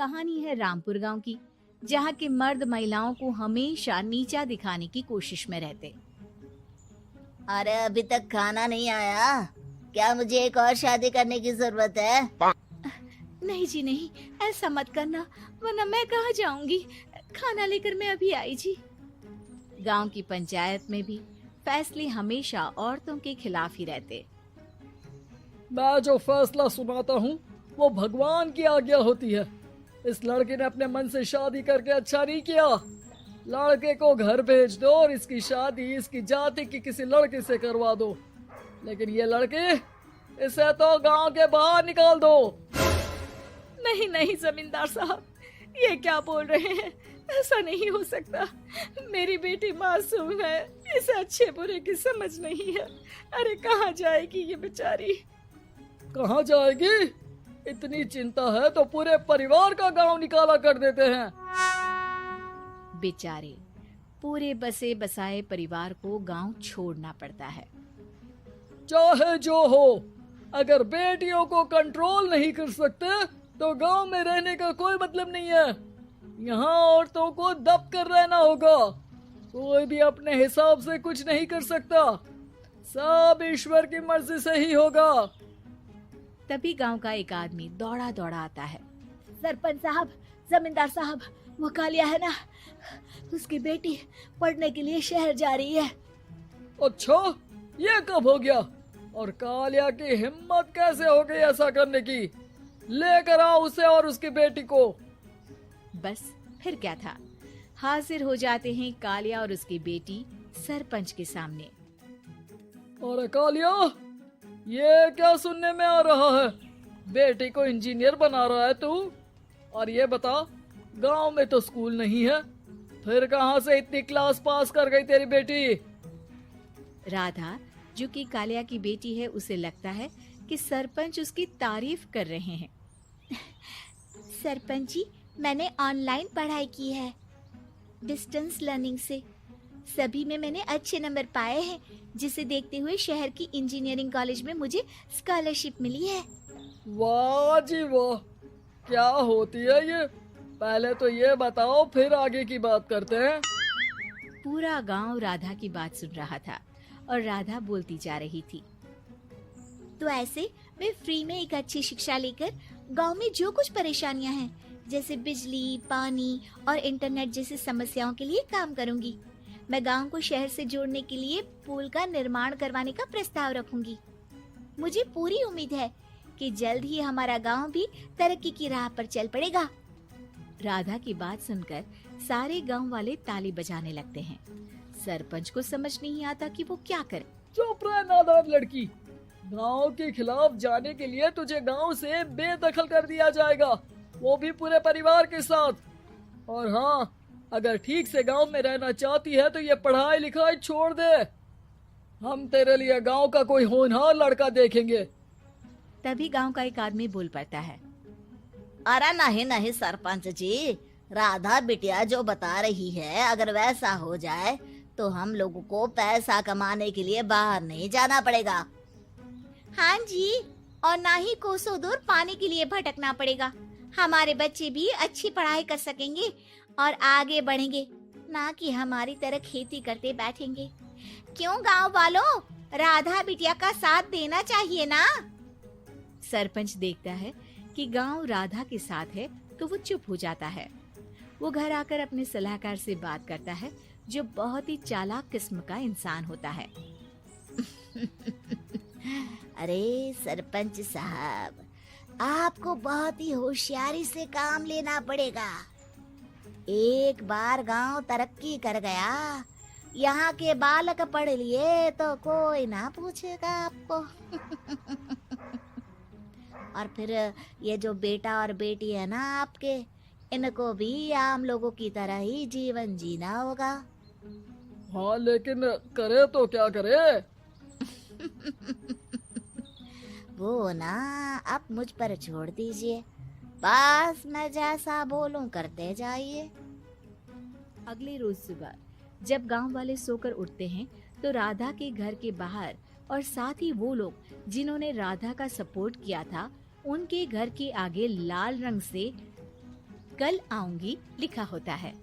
कहानी है रामपुर गांव की, जहां के मर्द महिलाओं को हमेशा नीचा दिखाने की कोशिश में रहते। अरे अभी तक खाना नहीं आया। क्या मुझे एक और शादी करने की जरूरत है? नहीं जी नहीं, ऐसा मत करना, वरना मैं कहाँ जाऊंगी। खाना लेकर मैं अभी आई जी। गांव की पंचायत में भी फैसले हमेशा औरतों के खिलाफ ही रहते। मैं जो फैसला सुनाता हूँ वो भगवान की आज्ञा होती है। इस लड़के ने अपने मन से शादी करके अच्छा नहीं किया। लड़के को घर भेज दो और इसकी शादी इसकी जाति की किसी लड़के से करवा दो। लेकिन ये लड़के, इसे तो गांव के बाहर निकाल दो। नहीं नहीं जमींदार साहब, ये क्या बोल रहे हैं? ऐसा नहीं हो सकता। मेरी बेटी मासूम है, इसे अच्छे बुरे की समझ नहीं है। अरे कहाँ जाएगी ये बेचारी? कहाँ जाएगी? इतनी चिंता है तो पूरे परिवार का गांव निकाला कर देते हैं। बेचारे पूरे बसे बसाए परिवार को गांव छोड़ना पड़ता है। चाहे जो हो, अगर बेटियों को कंट्रोल नहीं कर सकते तो गांव में रहने का कोई मतलब नहीं है। यहाँ औरतों को दब कर रहना होगा। कोई भी अपने हिसाब से कुछ नहीं कर सकता, सब ईश्वर की मर्जी से ही होगा। तभी गांव का एक आदमी दौड़ा दौड़ा आता है। सरपंच साहब, जमींदार साहब, वो कालिया है ना, उसकी बेटी पढ़ने के लिए शहर जा रही है। अच्छा, ये कब हो गया? और कालिया की हिम्मत कैसे हो गई ऐसा करने की? लेकर आओ उसे और उसकी बेटी को। बस फिर क्या था, हाजिर हो जाते हैं कालिया और उसकी बेटी सरपंच के सामने। अरे कालिया, ये क्या सुनने में आ रहा है? बेटी को इंजीनियर बना रहा है तू? और ये बता, गांव में तो स्कूल नहीं है, फिर कहां से इतनी क्लास पास कर गई तेरी बेटी? राधा, जो कि कालिया की बेटी है, उसे लगता है कि सरपंच उसकी तारीफ कर रहे हैं। सरपंच जी, मैंने ऑनलाइन पढ़ाई की है, डिस्टेंस लर्निंग से। सभी में मैंने अच्छे नंबर पाए हैं, जिसे देखते हुए शहर की इंजीनियरिंग कॉलेज में मुझे स्कॉलरशिप मिली है। वाह जी वाह, क्या होती है ये? पहले तो ये बताओ, फिर आगे की बात करते हैं। पूरा गांव राधा की बात सुन रहा था और राधा बोलती जा रही थी। तो ऐसे मैं फ्री में एक अच्छी शिक्षा लेकर गांव में जो कुछ परेशानियां हैं, जैसे बिजली, पानी और इंटरनेट जैसी समस्याओं के लिए काम करूंगी। मैं गांव को शहर से जोड़ने के लिए पुल का निर्माण करवाने का प्रस्ताव रखूंगी। मुझे पूरी उम्मीद है कि जल्द ही हमारा गांव भी तरक्की की राह पर चल पड़ेगा। राधा की बात सुनकर सारे गांव वाले ताली बजाने लगते हैं। सरपंच को समझ नहीं आता कि वो क्या करे। चुप रह नादान लड़की, गांव के खिलाफ जाने के लिए तुझे गांव से बेदखल कर दिया जाएगा, वो भी पूरे परिवार के साथ। और हाँ, अगर ठीक से गांव में रहना चाहती है तो ये पढ़ाई लिखाई छोड़ दे। हम तेरे लिए गांव का कोई होनहार लड़का देखेंगे। तभी गांव का एक आदमी बोल पड़ता है। अरे नहीं नहीं सरपंच जी, राधा बिटिया जो बता रही है, अगर वैसा हो जाए तो हम लोगों को पैसा कमाने के लिए बाहर नहीं जाना पड़ेगा। हाँ जी, और ना ही कोसों दूर पानी के लिए भटकना पड़ेगा। हमारे बच्चे भी अच्छी पढ़ाई कर सकेंगे और आगे बढ़ेंगे, ना कि हमारी तरह खेती करते बैठेंगे। क्यों गांव वालों, राधा बिटिया का साथ देना चाहिए ना। सरपंच देखता है कि गांव राधा के साथ है तो वो चुप हो जाता है। वो घर आकर अपने सलाहकार से बात करता है, जो बहुत ही चालाक किस्म का इंसान होता है। अरे सरपंच साहब, आपको बहुत ही होशियारी से काम लेना पड़ेगा। एक बार गांव तरक्की कर गया, यहाँ के बालक पढ़ लिए तो कोई ना पूछेगा आपको। और फिर ये जो बेटा और बेटी है ना आपके, इनको भी आम लोगों की तरह ही जीवन जीना होगा। हाँ, लेकिन करे तो क्या करे? वो ना आप मुझ पर छोड़ दीजिए, बस मैं जैसा बोलूं करते जाइए। अगले रोज सुबह जब गांव वाले सोकर उठते हैं तो राधा के घर के बाहर और साथ ही वो लोग जिन्होंने राधा का सपोर्ट किया था, उनके घर के आगे लाल रंग से कल आऊंगी लिखा होता है।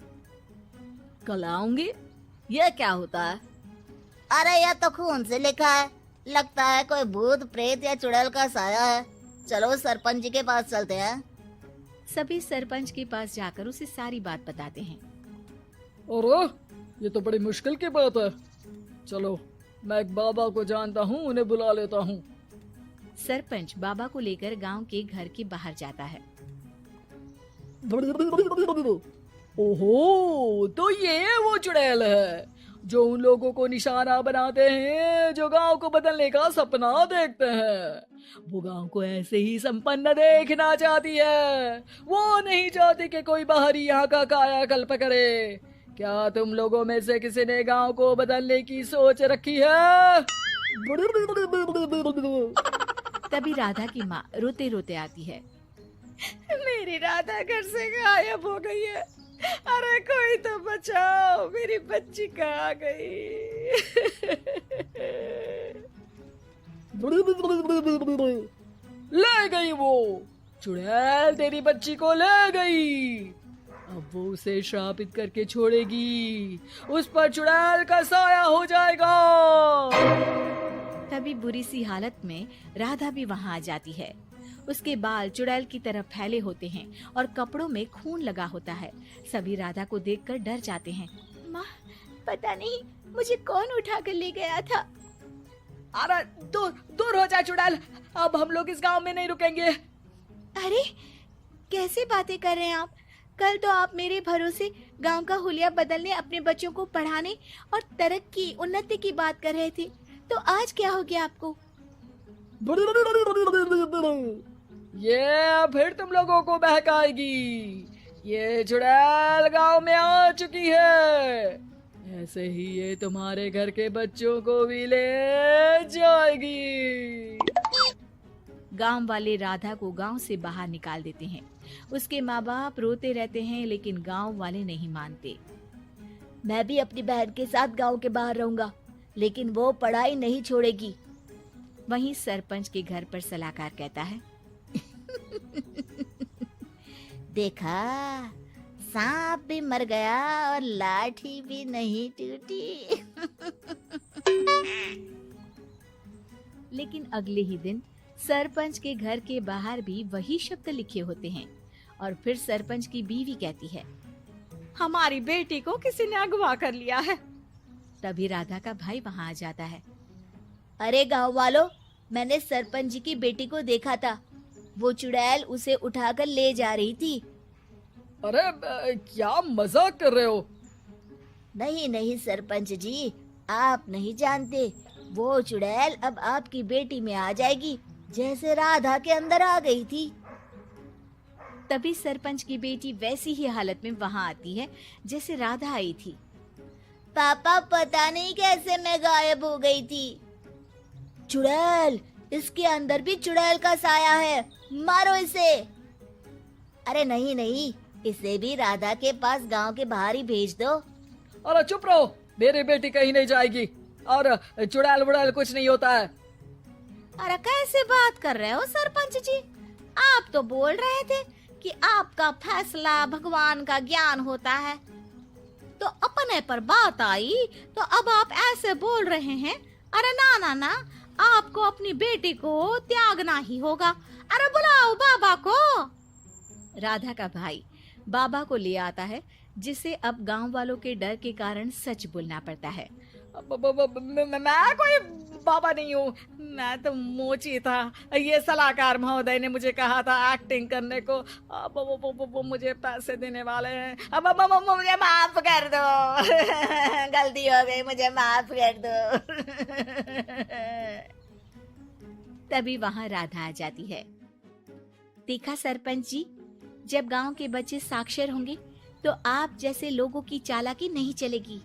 कल आऊंगी, ये क्या होता है? अरे यह तो खून से लिखा है, लगता है कोई भूत प्रेत या चुड़ैल का साया है। चलो सरपंच जी के पास चलते हैं। सभी सरपंच के पास जाकर उसे सारी बात बताते हैं। अरे ये तो बड़ी मुश्किल की बात है। चलो मैं एक बाबा को जानता हूँ, उन्हें बुला लेता हूँ। सरपंच बाबा को लेकर गांव के घर के बाहर जाता है। ओहो, तो ये वो चुड़ैल है जो उन लोगों को निशाना बनाते हैं जो गांव को बदलने का सपना देखते हैं। वो गांव को ऐसे ही संपन्न देखना चाहती है, वो नहीं चाहती कि कोई बाहरी यहाँ का कायाकल्प करे। क्या तुम लोगों में से किसी ने गांव को बदलने की सोच रखी है? तभी राधा की माँ रोते रोते आती है। मेरी राधा घर से गायब हो गई है। अरे कोई तो बचाओ, मेरी बच्ची कहाँ गई? ले गई वो चुड़ैल, तेरी बच्ची को ले गई। अब वो उसे श्रापित करके छोड़ेगी, उस पर चुड़ैल का साया हो जाएगा। तभी बुरी सी हालत में राधा भी वहाँ आ जाती है। उसके बाल चुड़ैल की तरफ फैले होते हैं और कपड़ों में खून लगा होता है। सभी राधा को देखकर डर जाते हैं। माँ, पता नहीं मुझे कौन उठा कर ले गया था। अरे दूर दूर हो जा चुड़ैल, अब हम लोग इस गांव में नहीं रुकेंगे। अरे कैसे बातें कर रहे हैं आप? कल तो आप मेरे भरोसे गांव का हुलिया बदलने, अपने बच्चों को पढ़ाने और तरक्की उन्नति की बात कर रहे थे, तो आज क्या हो गया आपको? ये फिर तुम लोगों को बहकाएगी। ये चुड़ैल गांव में आ चुकी है, ऐसे ही ये तुम्हारे घर के बच्चों को भी ले जाएगी। गांव वाले राधा को गांव से बाहर निकाल देते हैं। उसके माँ बाप रोते रहते हैं, लेकिन गांव वाले नहीं मानते। मैं भी अपनी बहन के साथ गांव के बाहर रहूंगा, लेकिन वो पढ़ाई नहीं छोड़ेगी। वहीं सरपंच के घर पर सलाहकार कहता है। देखा, सांप भी मर गया और लाठी भी नहीं टूटी। लेकिन अगले ही दिन सरपंच के घर के बाहर भी वही शब्द लिखे होते हैं। और फिर सरपंच की बीवी कहती है, हमारी बेटी को किसी ने अगवा कर लिया है। तभी राधा का भाई वहाँ आ जाता है। अरे गांव वालों, मैंने सरपंच जी की बेटी को देखा था। वो चुड़ैल उसे उठाकर ले जा रही थी। अरे क्या मजाक कर रहे हो? नहीं नहीं सरपंच जी, आप नहीं जानते। वो चुड़ैल अब आपकी बेटी में आ जाएगी, जैसे राधा के अंदर आ गई थी। तभी सरपंच की बेटी वैसी ही हालत में वहाँ आती है जैसे राधा आई थी। पापा, पता नहीं कैसे मैं गायब हो गई थी। चुड़ैल, इसके अंदर भी चुड़ैल का साया है, मारो इसे। अरे नहीं नहीं, इसे भी राधा के पास गांव के बाहर ही भेज दो। अरे चुप रहो, मेरी बेटी कहीं नहीं जाएगी और चुड़ैल वुड़ैल कुछ नहीं होता है। अरे कैसे बात कर रहे हो सरपंच जी? आप तो बोल रहे थे कि आपका फैसला भगवान का ज्ञान होता है, तो अपने पर बात आई तो अब आप ऐसे बोल रहे हैं। अरे ना ना ना, आपको अपनी बेटी को त्यागना ही होगा। अरे बुलाओ बाबा को। राधा का भाई बाबा को ले आता है, जिसे अब गांव वालों के डर के कारण सच बोलना पड़ता है। मैं कोई बाबा नहीं हूँ, मैं तो मोची था। ये सलाहकार महोदय ने मुझे कहा था एक्टिंग करने को। वो मुझे पैसे देने वाले हैं। अब मुझे माफ कर दो। गलती हो गई, मुझे माफ कर दो। तभी वहाँ राधा आ जाती है। देखा सरपंच जी, जब गांव के बच्चे साक्षर होंगे तो आप जैसे लोगों की चालाकी नहीं चलेगी।